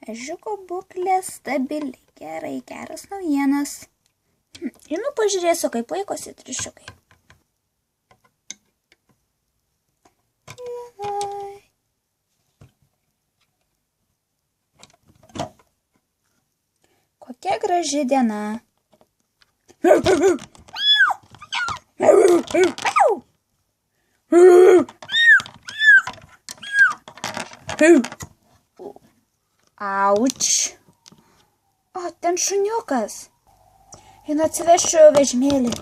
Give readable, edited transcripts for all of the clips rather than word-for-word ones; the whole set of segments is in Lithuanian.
Ežiuko būklė stabili. Gerai, geras naujienas. Einu pažiūrėsiu, kaip laikosi triušiukai. Kokia graži diena. Auč. O, ten šuniukas. Einu atsivešiu vežimėlį.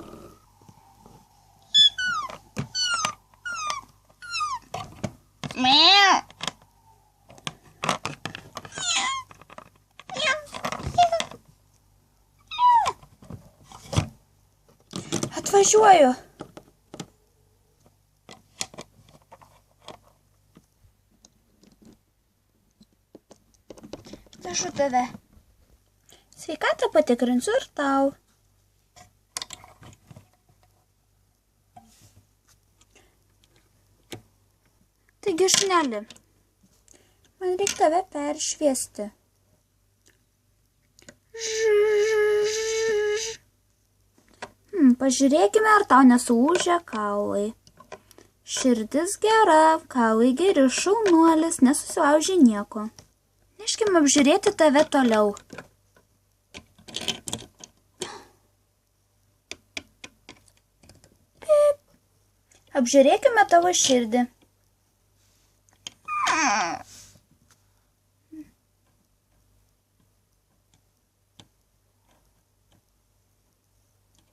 Atvažiuoju. Prašau tave. Sveikatą patikrinsiu ir tau. Taigi, šuneli, man reikia tave peršviesti. Pažiūrėkime, ar tau nesulūžę kaulai. Širdis gera, kaulai geri, šaunuolis, nesusilaužė nieko. Neškime apžiūrėti tave toliau. Apžiūrėkime tavo širdį.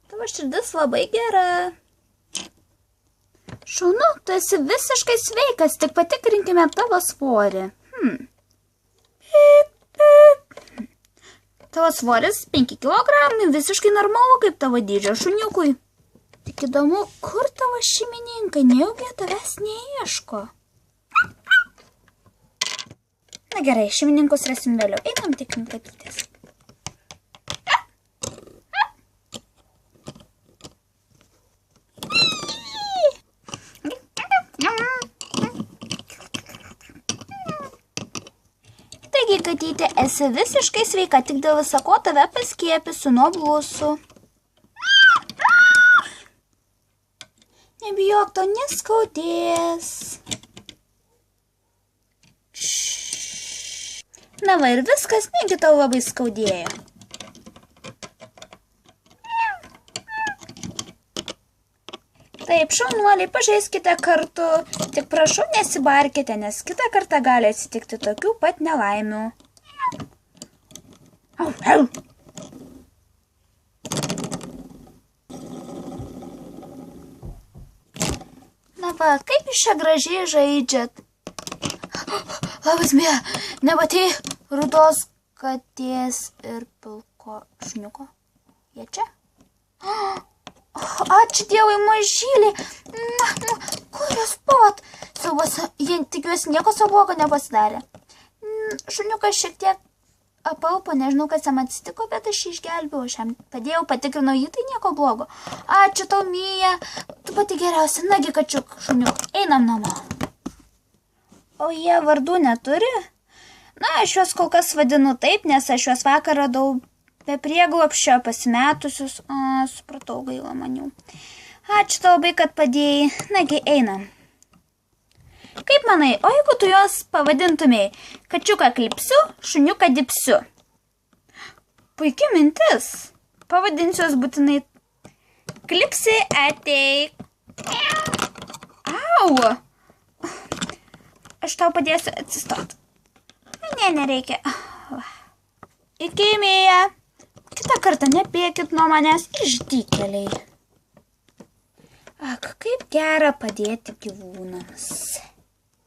Tavo širdis labai gera. Šaunu, tu esi visiškai sveikas, tik patikrinkime tavo svorį. Tavo svoris 5 kg, visiškai normalu kaip tavo dydžio šuniukui. Tik įdomu, kur tavo šeimininkai, nejaugi tavęs neieško. Na gerai, šeimininkus rasim vėliau. Einam tikrinti katytės. Taigi, katytė, esi visiškai sveika, tik dėl visako tave paskiepysiu nuo blusų. Nebijok, to neskaudės. Na va ir viskas, negi tau labai skaudėjo. Taip, šaunuoliai, pažaiskite kartu. Tik prašau, nesibarkite, nes kitą kartą gali atsitikti tokių pat nelaimių. Na va, kaip jūs čia gražiai žaidžiat? Labas, Mie, nematei rudos katės ir pilko šuniuko? Jie čia? Ačiū Dievui, mažyliai. Kur jūs buvot? Tikiuosi, nieko blogo nepasidarė. Šuniukas šiek tiek apalpo, nežinau, kas jam atsitiko, bet aš jį išgelbėjau. Aš jam padėjau, patikrinau jį, tai nieko blogo. Ačiū tau, Mija. Tu pati geriausia. Nagi, kačiuk, šuniuk. Einam namo. O jie vardų neturi? Na, aš juos kol kas vadinu taip, nes aš juos vakar radau be prieglobsčio pasimetusius. Supratau, gaila manių. Ačiū tau labai, kad padėjai. Nagi, einam. Kaip manai, o jeigu tu juos pavadintumėjai kačiuką klipsiu, šuniuką dipsiu? Puikia mintis. Pavadinsiu juos būtinai klipsi ateik. Au! Aš tau padėsiu atsistoti. Ne, nereikia. Iki, Mija. Kitą kartą nepėkit nuo manęs, išdykėliai. Ak, kaip gera padėti gyvūnams.